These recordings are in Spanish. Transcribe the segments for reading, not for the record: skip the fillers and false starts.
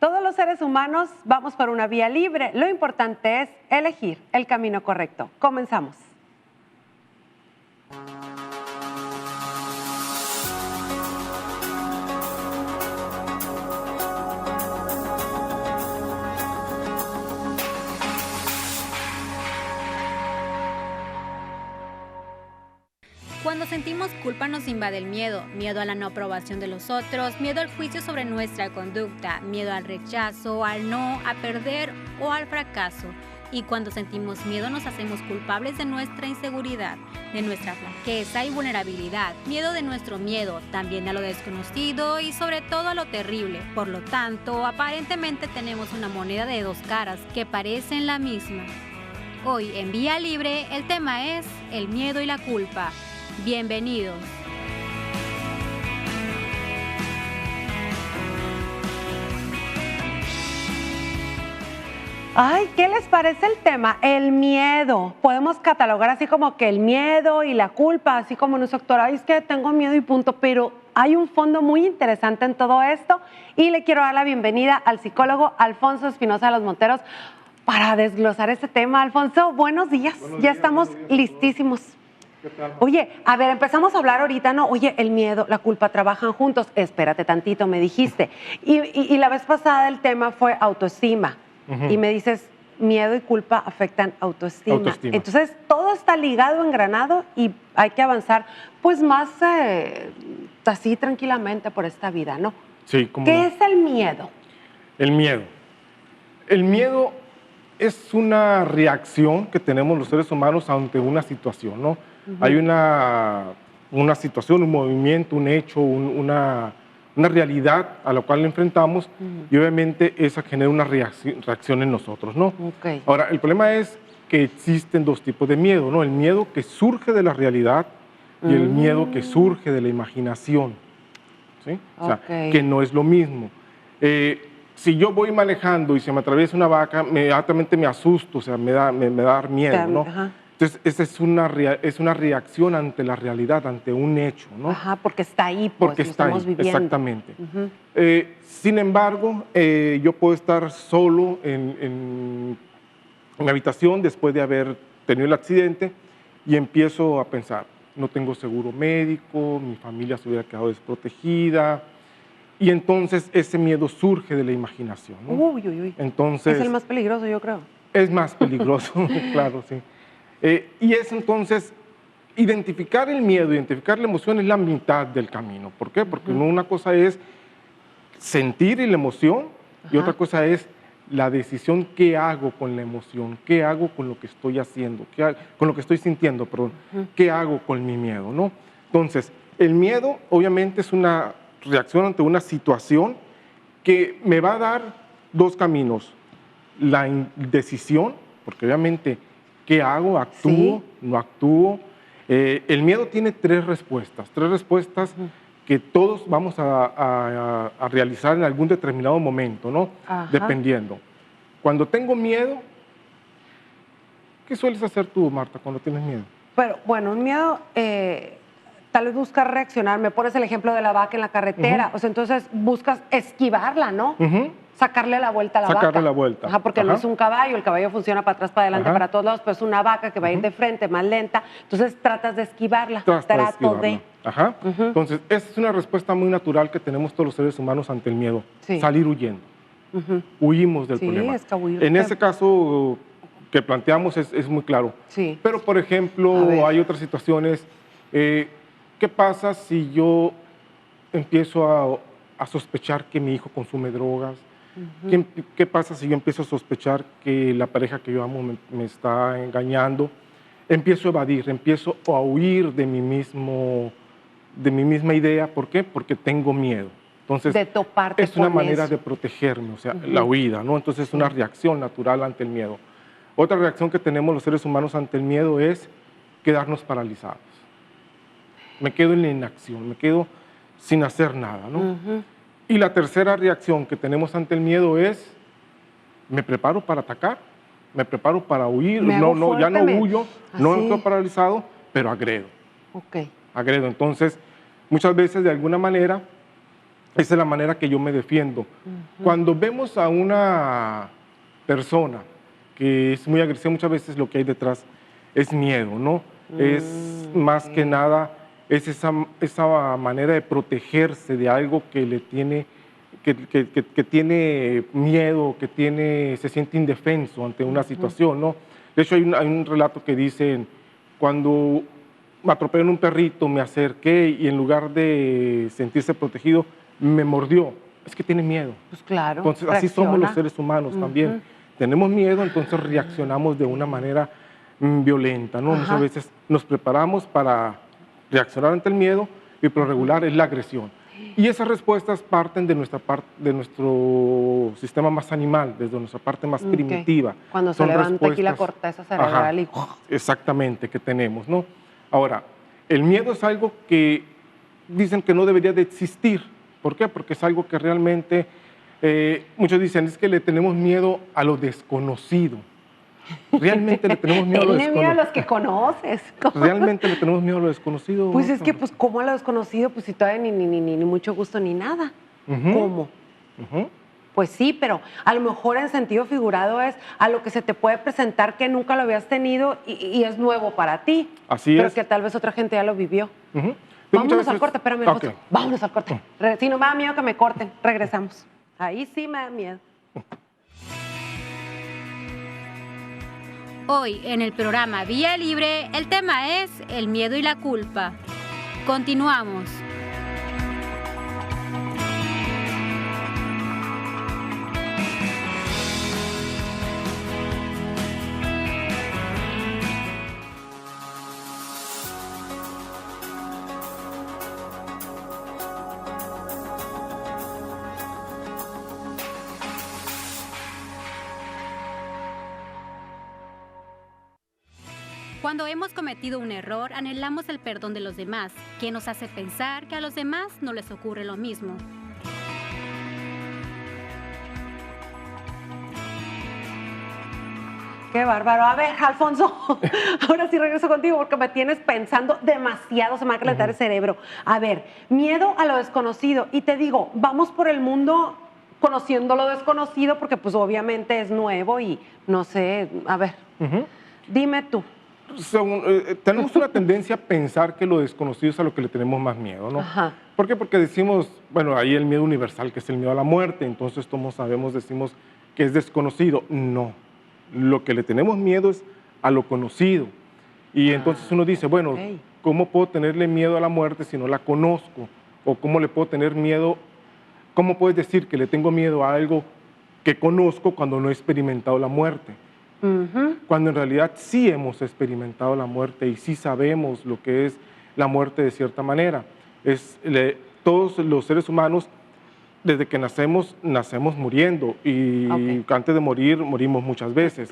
Todos los seres humanos vamos por una vía libre. Lo importante es elegir el camino correcto. Comenzamos. Cuando sentimos culpa nos invade el miedo a la no aprobación de los otros, miedo al juicio sobre nuestra conducta, miedo al rechazo, al no, a perder o al fracaso. Y cuando sentimos miedo nos hacemos culpables de nuestra inseguridad, de nuestra flaqueza y vulnerabilidad, miedo de nuestro miedo, también a lo desconocido y sobre todo a lo terrible. Por lo tanto, aparentemente tenemos una moneda de dos caras que parecen la misma. Hoy en Vía Libre el tema es el miedo y la culpa. Bienvenidos. Ay, ¿qué les parece el tema? El miedo. Podemos catalogar así como que el miedo y la culpa, así como nuestro doctor, ay, es que tengo miedo y punto, pero hay un fondo muy interesante en todo esto y le quiero dar la bienvenida al psicólogo Alfonso Espinosa de los Monteros para desglosar este tema. Alfonso, buenos días. Ya estamos listísimos. ¿Qué tal? Oye, a ver, empezamos a hablar ahorita, ¿no? Oye, el miedo, la culpa, trabajan juntos. Espérate tantito, me dijiste. Y la vez pasada el tema fue autoestima. Y me dices, miedo y culpa afectan autoestima. Entonces, todo está ligado, engranado y hay que avanzar, pues, más así tranquilamente por esta vida, ¿no? Sí, ¿cómo ¿Qué no? es el miedo? El miedo. El miedo es una reacción que tenemos los seres humanos ante una situación, ¿no? Hay una situación, un movimiento, un hecho, una realidad a la cual enfrentamos y obviamente esa genera una reacción en nosotros, ¿no? Okay. Ahora, el problema es que existen dos tipos de miedo, ¿no? El miedo que surge de la realidad y el miedo que surge de la imaginación, ¿sí? O sea, que no es lo mismo. Si yo voy manejando y se me atraviesa una vaca, inmediatamente me asusto, o sea, me da miedo, ¿no? Ajá. Entonces, esa es una reacción ante la realidad, ante un hecho, ¿no? Ajá, porque está ahí, pues, Porque lo está ahí, estamos viviendo. exactamente. Sin embargo, yo puedo estar solo en mi habitación después de haber tenido el accidente y empiezo a pensar, no tengo seguro médico, mi familia se hubiera quedado desprotegida, y entonces ese miedo surge de la imaginación, ¿no? Uy, uy, uy. Entonces, Es el más peligroso, yo creo. es más peligroso, claro, sí. Y es entonces, identificar el miedo, identificar la emoción es la mitad del camino. ¿Por qué? Porque una cosa es sentir la emoción y otra cosa es la decisión, ¿qué hago con la emoción? ¿Qué hago con lo que estoy haciendo? Con lo que estoy sintiendo, perdón. ¿Qué hago con mi miedo, no? Entonces, el miedo obviamente es una reacción ante una situación que me va a dar dos caminos. La indecisión, porque obviamente, ¿qué hago? ¿Actúo? ¿No actúo? El miedo tiene tres respuestas que todos vamos a realizar en algún determinado momento, ¿no? Ajá. Dependiendo. Cuando tengo miedo, ¿qué sueles hacer tú, Marta, cuando tienes miedo? Pero bueno, un miedo, tal vez buscar reaccionar. Me pones el ejemplo de la vaca en la carretera. O sea, entonces buscas esquivarla, ¿no? Sacarle la vuelta a la vaca. Sacarle la vuelta. Ajá, porque no es un caballo, el caballo funciona para atrás, para adelante, para todos lados, pero es una vaca que va a ir de frente, más lenta. Entonces tratas de esquivarla. Trato de. Ajá. Entonces, esa es una respuesta muy natural que tenemos todos los seres humanos ante el miedo. Sí. Salir huyendo. Huimos del problema. En ese caso que planteamos es muy claro. Sí. Pero, por ejemplo, hay otras situaciones. ¿Qué pasa si yo empiezo a sospechar que mi hijo consume drogas? ¿Qué pasa si yo empiezo a sospechar que la pareja que yo amo me está engañando? Empiezo a evadir, empiezo a huir de mi misma idea. ¿Por qué? Porque tengo miedo. Entonces, de toparte es una con manera eso. de protegerme, o sea, la huida, ¿no? Entonces es una reacción natural ante el miedo. Otra reacción que tenemos los seres humanos ante el miedo es quedarnos paralizados. Me quedo en la inacción, me quedo sin hacer nada, ¿no? Y la tercera reacción que tenemos ante el miedo es, me preparo para atacar, me preparo para huir, ya no huyo, no me quedo paralizado, pero agredo. Agredo. Entonces, muchas veces de alguna manera Esa es la manera que yo me defiendo. Cuando vemos a una persona que es muy agresiva, muchas veces lo que hay detrás es miedo, ¿no? Es más que nada, es esa manera de protegerse de algo que le tiene, que tiene miedo, se siente indefenso ante una situación, ¿no? De hecho, hay un relato que dice, cuando me atropelló un perrito, me acerqué y en lugar de sentirse protegido, me mordió. Es que tiene miedo. Pues claro. Entonces, así somos los seres humanos también. Tenemos miedo, entonces reaccionamos de una manera violenta, ¿no? Muchas veces nos preparamos para reaccionar ante el miedo y por lo regular es la agresión. Y esas respuestas parten de nuestro sistema más animal, desde nuestra parte más primitiva. Cuando se levanta aquí la corteza cerebral y... Exactamente, que tenemos, ¿no? Ahora, el miedo es algo que dicen que no debería de existir. ¿Por qué? Porque es algo que realmente, muchos dicen, es que le tenemos miedo a lo desconocido. Realmente le tenemos miedo a lo desconocido. Tiene miedo a los que conoces. Realmente le tenemos miedo a lo desconocido. Pues es que, pues, ¿cómo a lo desconocido? Pues si todavía ni mucho gusto ni nada. ¿Cómo? Pues sí, pero a lo mejor en sentido figurado es a lo que se te puede presentar que nunca lo habías tenido y es nuevo para ti. Así pero es. que tal vez otra gente ya lo vivió. Vámonos al corte, espérame, Alfonso. Vámonos al corte. Si no me da miedo que me corten, regresamos. Ahí sí me da miedo. Hoy en el programa Vía Libre, el tema es el miedo y la culpa. Continuamos. Cuando hemos cometido un error, anhelamos el perdón de los demás, que nos hace pensar que a los demás no les ocurre lo mismo. Qué bárbaro. A ver, Alfonso, ahora sí regreso contigo porque me tienes pensando demasiado, se me va a calentar el cerebro. A ver, miedo a lo desconocido. Y te digo, vamos por el mundo conociendo lo desconocido porque pues obviamente es nuevo y no sé, a ver, dime tú. Tenemos una tendencia a pensar que lo desconocido es a lo que le tenemos más miedo, ¿no? ¿Por qué? Porque decimos, bueno, ahí el miedo universal, que es el miedo a la muerte, entonces todos sabemos, decimos que es desconocido. No, lo que le tenemos miedo es a lo conocido. Y entonces uno dice, bueno, ¿cómo puedo tenerle miedo a la muerte si no la conozco? ¿O cómo le puedo tener miedo? ¿Cómo puedes decir que le tengo miedo a algo que conozco cuando no he experimentado la muerte? Cuando en realidad sí hemos experimentado la muerte y sí sabemos lo que es la muerte de cierta manera. Todos los seres humanos, desde que nacemos muriendo y antes de morir, morimos muchas veces.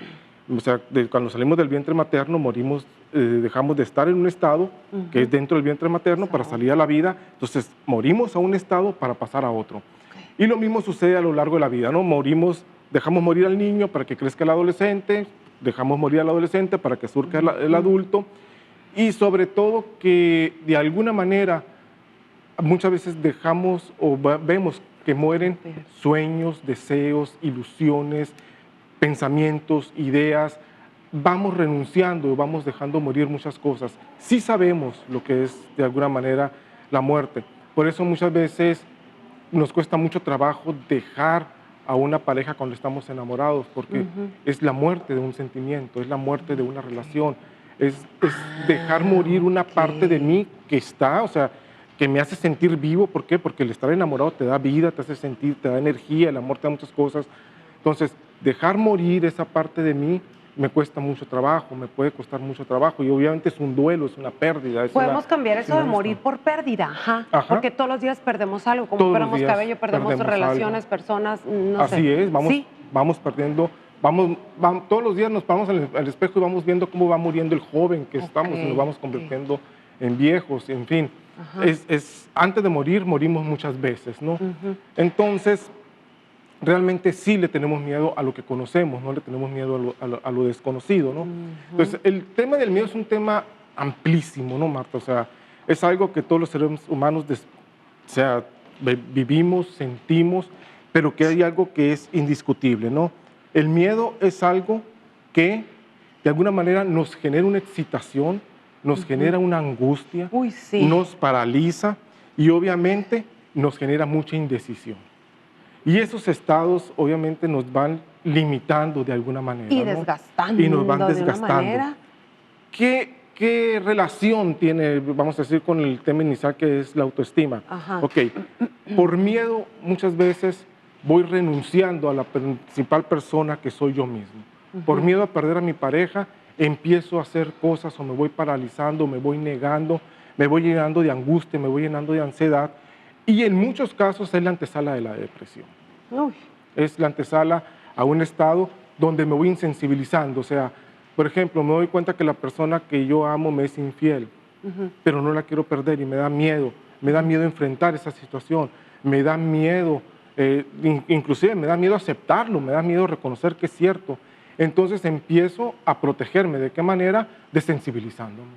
O sea, cuando salimos del vientre materno, morimos, dejamos de estar en un estado que es dentro del vientre materno para salir a la vida, entonces morimos a un estado para pasar a otro. Y lo mismo sucede a lo largo de la vida, ¿no? Dejamos morir al niño para que crezca el adolescente, dejamos morir al adolescente para que surja el adulto, y sobre todo que de alguna manera muchas veces dejamos o vemos que mueren sueños, deseos, ilusiones, pensamientos, ideas, vamos renunciando, vamos dejando morir muchas cosas. Sí sabemos lo que es de alguna manera la muerte, por eso muchas veces nos cuesta mucho trabajo dejar a una pareja cuando estamos enamorados, porque es la muerte de un sentimiento, es la muerte de una relación, es dejar morir una parte de mí que está, o sea, que me hace sentir vivo. ¿Por qué? Porque el estar enamorado te da vida, te hace sentir, te da energía, el amor te da muchas cosas. Entonces, dejar morir esa parte de mí me cuesta mucho trabajo, me puede costar mucho trabajo y obviamente es un duelo, es una pérdida. Podemos cambiar eso de morir por pérdida, porque todos los días perdemos algo, como perdemos cabello, perdemos relaciones, algo. Personas, no sé. Así es, vamos perdiendo, todos los días nos paramos al espejo y vamos viendo cómo va muriendo el joven que estamos y nos vamos convirtiendo en viejos, en fin. Antes de morir, morimos muchas veces, ¿no? Entonces, realmente sí le tenemos miedo a lo que conocemos, no le tenemos miedo a lo desconocido, ¿no? Entonces, el tema del miedo es un tema amplísimo, ¿no, Marta? O sea, es algo que todos los seres humanos, vivimos, sentimos, pero que hay algo que es indiscutible, ¿no? El miedo es algo que de alguna manera nos genera una excitación, nos genera una angustia, Uy, sí. nos paraliza y obviamente nos genera mucha indecisión. Y esos estados obviamente nos van limitando de alguna manera. Y ¿no? desgastando. Y nos van de una desgastando. manera. ¿Qué relación tiene, vamos a decir, con el tema inicial que es la autoestima? Ajá. Ok, por miedo muchas veces voy renunciando a la principal persona que soy yo mismo. Por miedo a perder a mi pareja, empiezo a hacer cosas o me voy paralizando, me voy negando, me voy llenando de angustia, me voy llenando de ansiedad. Y en muchos casos es la antesala de la depresión. Uy. Es la antesala a un estado donde me voy insensibilizando. O sea, por ejemplo, me doy cuenta que la persona que yo amo me es infiel, pero no la quiero perder y me da miedo enfrentar esa situación, me da miedo, inclusive me da miedo aceptarlo, me da miedo reconocer que es cierto. Entonces empiezo a protegerme. ¿De qué manera? Desensibilizándome.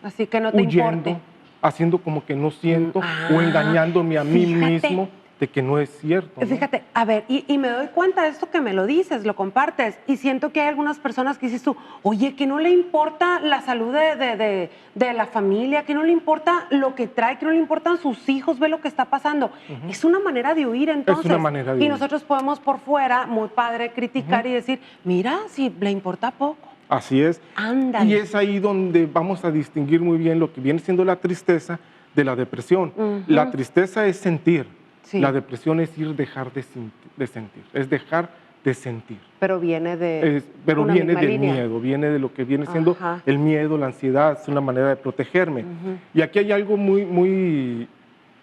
Así que no te Huyendo, importe. haciendo como que no siento o engañándome a mí fíjate. mismo de que no es cierto, ¿no? Fíjate, a ver, y me doy cuenta de esto que me lo dices, lo compartes, y siento que hay algunas personas que dices tú, oye, que no le importa la salud de la familia, que no le importa lo que trae, que no le importan sus hijos, ve lo que está pasando. Es una manera de huir, entonces. Es una manera de y huir. nosotros podemos por fuera, muy padre, criticar y decir, mira, si le importa poco. Así es. Ándale. Y es ahí donde vamos a distinguir muy bien lo que viene siendo la tristeza de la depresión. La tristeza es sentir. Sí. La depresión es dejar de sentir, es dejar de sentir. Pero viene de Pero una viene misma del línea. miedo, viene de lo que viene siendo Ajá. el miedo, la ansiedad, es una manera de protegerme. Y aquí hay algo muy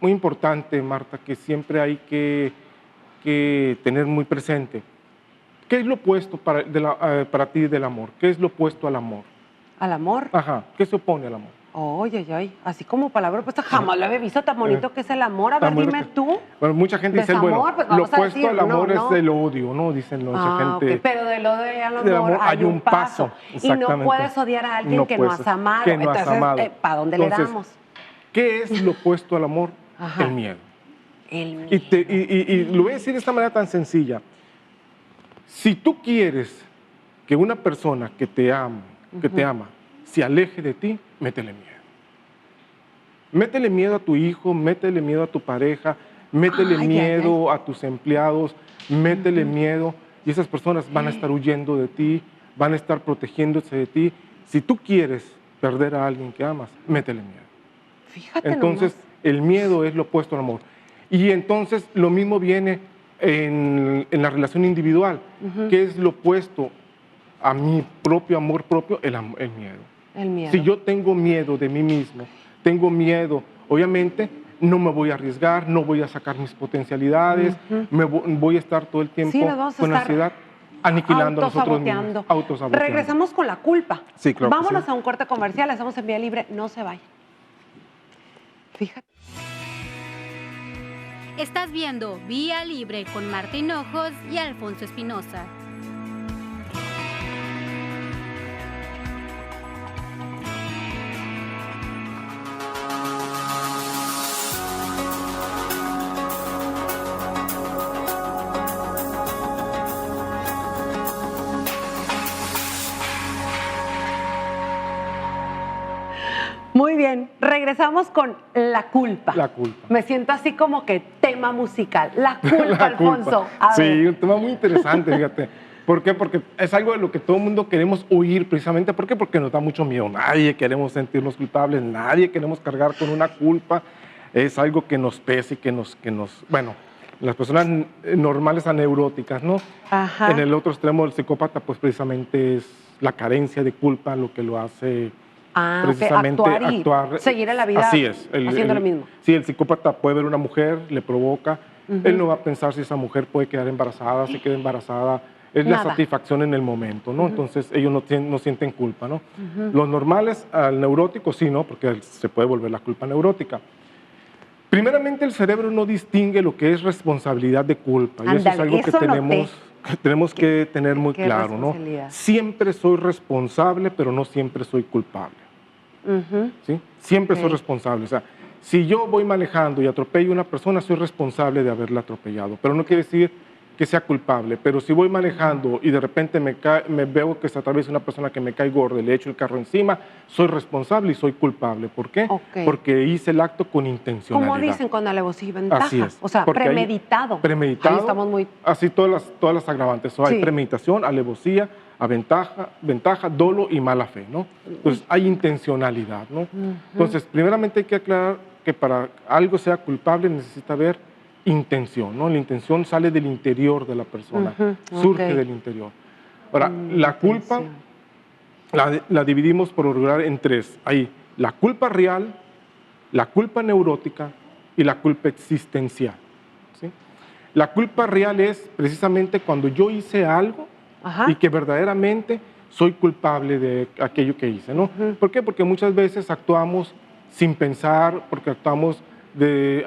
importante, Marta, que siempre hay que tener muy presente. ¿Qué es lo opuesto para ti del amor? ¿Qué es lo opuesto al amor? ¿Al amor? Ajá, ¿qué se opone al amor? Ay, así como palabra opuesta, jamás lo había visto tan bonito que es el amor. A ver, Amor, dime tú. Bueno, mucha gente dice, Desamor, bueno, pues lo vamos a opuesto decir, al amor no. es el odio, ¿no? Dicen mucha gente. Ok, pero del odio al Del amor hay un paso. Y no exactamente. puedes odiar a alguien No que no puedes, has amado. que no has Entonces, amado. ¿para dónde Entonces, le damos? ¿Qué es lo opuesto al amor? Ajá. El miedo. El miedo. Y lo voy a decir de esta manera tan sencilla. Si tú quieres que una persona que te ama, se aleje de ti, métele miedo. Métele miedo a tu hijo, métele miedo a tu pareja, métele miedo a tus empleados, métele miedo y esas personas van a estar huyendo de ti, van a estar protegiéndose de ti. Si tú quieres perder a alguien que amas, métele miedo. Fíjate Entonces, el miedo es lo opuesto al amor. Y entonces lo mismo viene en la relación individual. ¿Qué es lo opuesto a mi propio amor propio? El miedo. El miedo. Si yo tengo miedo de mí mismo, tengo miedo, obviamente no me voy a arriesgar, no voy a sacar mis potencialidades, voy a estar todo el tiempo Sí, nos vamos a con estar ansiedad, aniquilando a nosotros mismos. autosaboteando. Autosaboteando. Regresamos con la culpa. Sí, claro que Vámonos sí. a un corte comercial, hacemos en vía libre, no se vayan. Fíjate. Estás viendo Vía Libre con Marta Hinojos y Alfonso Espinosa. Muy bien, regresamos con la culpa. La culpa. Me siento así como que tema musical. La culpa, La Alfonso. culpa. A Sí, ver. un tema muy interesante, fíjate. ¿Por qué? Porque es algo de lo que todo el mundo queremos huir precisamente. ¿Por qué? Porque nos da mucho miedo. Nadie queremos sentirnos culpables, nadie queremos cargar con una culpa. Es algo que nos pesa y que nos bueno, las personas normales a neuróticas, ¿no? Ajá. En el otro extremo, el psicópata, pues precisamente es la carencia de culpa lo que lo hace Ok, precisamente actuar y seguir en la vida Así es. haciendo lo mismo. Sí, el psicópata puede ver una mujer, le provoca, él no va a pensar si esa mujer puede quedar embarazada, si queda embarazada, es la Nada. satisfacción en el momento, ¿no? Entonces ellos no sienten culpa, ¿no? Los normales, al neurótico sí, ¿no? Porque se puede volver la culpa neurótica. Primeramente, el cerebro no distingue lo que es responsabilidad de culpa, y eso es Ándale, algo que eso noté. tenemos que tener muy qué claro, ¿no? responsabilidad. Siempre soy responsable, pero no siempre soy culpable. ¿Sí? Siempre soy Ok. responsable. O sea, Si yo voy manejando y atropello a una persona, soy responsable de haberla atropellado, pero no quiere decir que sea culpable. Pero si voy manejando y de repente me veo que se atraviesa una persona que me cae gorda y le echo el carro encima, soy responsable y soy culpable. ¿Por qué? Ok. Porque hice el acto con intencionalidad. Como dicen con alevosía y ventaja. Así es. O sea, Porque premeditado. Premeditado. Ahí estamos muy... Así todas las agravantes. Hay Sí. premeditación, alevosía, ventaja, dolo y mala fe, ¿no? Entonces hay intencionalidad, ¿no? Entonces, primeramente hay que aclarar que para algo sea culpable necesita haber intención, ¿no? La intención sale del interior de la persona, surge ok. del interior. Ahora, la culpa la dividimos por lo regular en tres. Hay la culpa real, la culpa neurótica y la culpa existencial, ¿sí? La culpa real es precisamente cuando yo hice algo Ajá. y que verdaderamente soy culpable de aquello que hice, ¿no? ¿Por qué? Porque muchas veces actuamos sin pensar, porque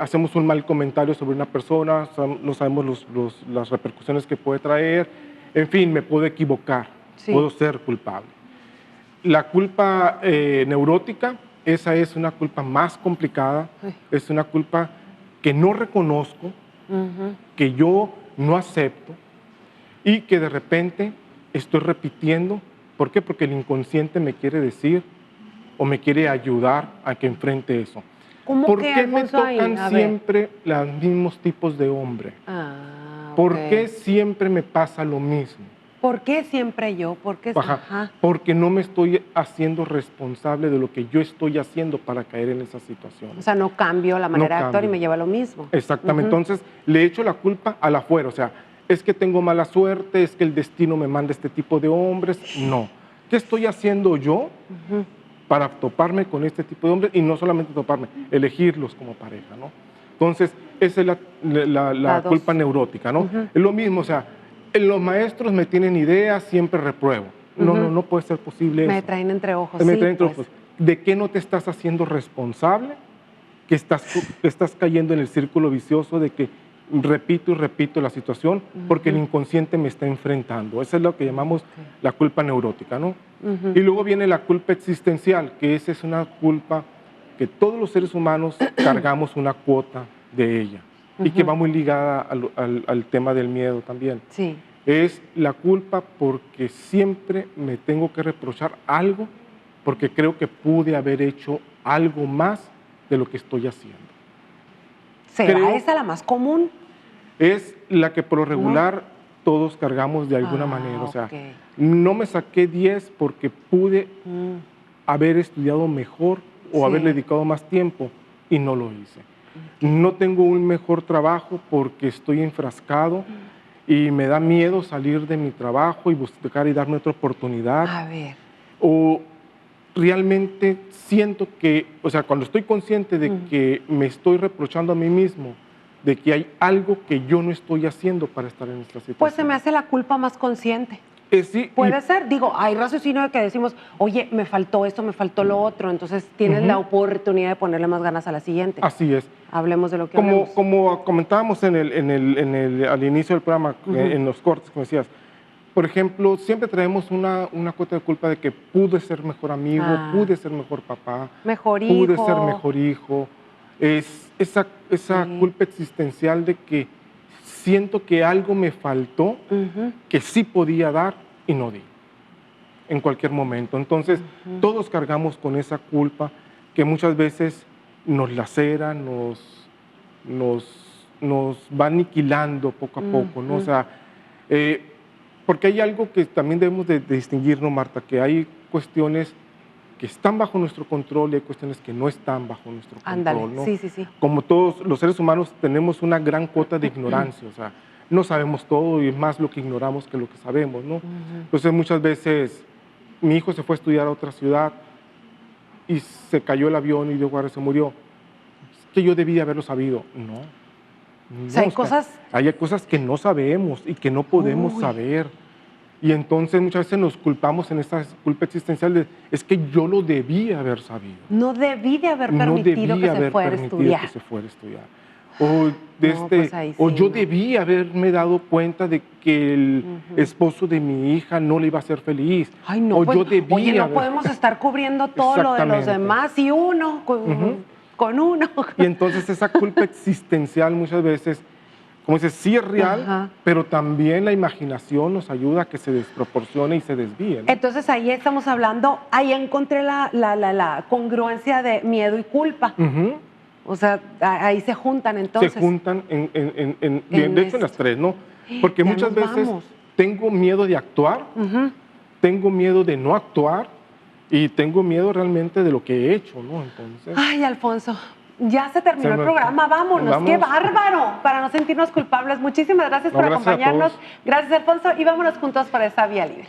hacemos un mal comentario sobre una persona, no sabemos las repercusiones que puede traer, en fin, me puedo equivocar, Sí. puedo ser culpable. La culpa neurótica, esa es una culpa más complicada, es una culpa que no reconozco, que yo no acepto y que de repente estoy repitiendo. ¿Por qué? Porque el inconsciente me quiere decir o me quiere ayudar a que enfrente eso. ¿Cómo ¿Por que, qué me Alfonso, ahí? tocan A ver. siempre los mismos tipos de hombre? Ah, ¿Por ok. qué siempre me pasa lo mismo? ¿Por qué siempre yo? ¿Por qué? Ajá, Ajá. porque no me estoy haciendo responsable de lo que yo estoy haciendo para caer en esa situación. O sea, no cambio la manera de actuar y cambio. me lleva a lo mismo. Exactamente, entonces le echo la culpa al afuera, o sea, es que tengo mala suerte, es que el destino me manda este tipo de hombres. No, ¿qué estoy haciendo yo para toparme con este tipo de hombres? Y no solamente toparme, elegirlos como pareja, ¿no? Entonces, esa es la dos. culpa neurótica, ¿no? Es lo mismo, o sea, los maestros me tienen ideas, siempre repruebo. No puede ser posible Me eso. traen entre ojos. Me sí, traen entre pues. ojos. ¿De qué no te estás haciendo responsable? Que estás cayendo en el círculo vicioso de que repito y repito la situación porque el inconsciente me está enfrentando. Eso es lo que llamamos la culpa neurótica, ¿no? Y luego viene la culpa existencial, que esa es una culpa que todos los seres humanos cargamos una cuota de ella y que va muy ligada al tema del miedo también. Sí. Es la culpa porque siempre me tengo que reprochar algo porque creo que pude haber hecho algo más de lo que estoy haciendo. ¿Será Creo- esa la más común? Es la que por lo regular todos cargamos de alguna Ah, manera. O sea, ok. no me saqué 10 porque pude haber estudiado mejor o Sí. haberle dedicado más tiempo y no lo hice. No tengo un mejor trabajo porque estoy enfrascado y me da miedo salir de mi trabajo y buscar y darme otra oportunidad. A ver. O realmente siento que, o sea, cuando estoy consciente de que me estoy reprochando a mí mismo, de que hay algo que yo no estoy haciendo para estar en esta situación. Pues se me hace la culpa más consciente. Sí, Puede ser, digo, hay raciocinio de que decimos, oye, me faltó esto, me faltó lo otro, entonces tienes la oportunidad de ponerle más ganas a la siguiente. así es. Hablemos de lo que Como, hablemos. como comentábamos al inicio del programa, en los cortes que me decías, por ejemplo, siempre traemos una cuota de culpa de que pude ser mejor amigo, pude ser mejor papá, Mejor pude hijo. ser mejor hijo. Es esa culpa existencial de que siento que algo me faltó, que sí podía dar y no di en cualquier momento. Entonces, todos cargamos con esa culpa que muchas veces nos lacera, nos va aniquilando poco a poco, ¿no? O sea, porque hay algo que también debemos de distinguir, ¿no, Marta? Que hay cuestiones que están bajo nuestro control y hay cuestiones que no están bajo nuestro control, Ándale, ¿no? sí, sí, sí. Como todos los seres humanos tenemos una gran cuota de ignorancia, o sea, no sabemos todo y es más lo que ignoramos que lo que sabemos, ¿no? Entonces muchas veces mi hijo se fue a estudiar a otra ciudad y se cayó el avión y Dios guarde, se murió. Es que yo debí haberlo sabido. No. O sea, hay es que cosas- hay cosas que no sabemos y que no podemos Uy. saber. Y entonces muchas veces nos culpamos en esta culpa existencial de, es que yo lo debí haber sabido. No debí de haber No permitido debí que se haber fuera a permitido estudiar. que se fuera a estudiar. O, No, pues ahí o sí, yo no. debí haberme dado cuenta de que el esposo de mi hija no le iba a hacer feliz. Ay, no, o pues, yo debí oye, no haber- podemos estar cubriendo todo lo de los Exactamente. demás y uno. con uno. Y entonces esa culpa existencial muchas veces, como dices, sí es real, Ajá. pero también la imaginación nos ayuda a que se desproporcione y se desvíe, ¿no? Entonces ahí estamos hablando, ahí encontré la congruencia de miedo y culpa. Ujú. O sea, ahí se juntan entonces. Se juntan, de hecho, en las esto. tres, ¿no? Porque Ya muchas nos veces vamos. tengo miedo de actuar, Ujú. tengo miedo de no actuar y tengo miedo realmente de lo que he hecho, ¿no? Entonces, Ay, Alfonso, ya se terminó Se el me- programa, vámonos, Vamos. qué bárbaro, para no sentirnos culpables. Muchísimas gracias No, por gracias a acompañarnos. todos. Gracias, Alfonso, y vámonos juntos para esta vía libre.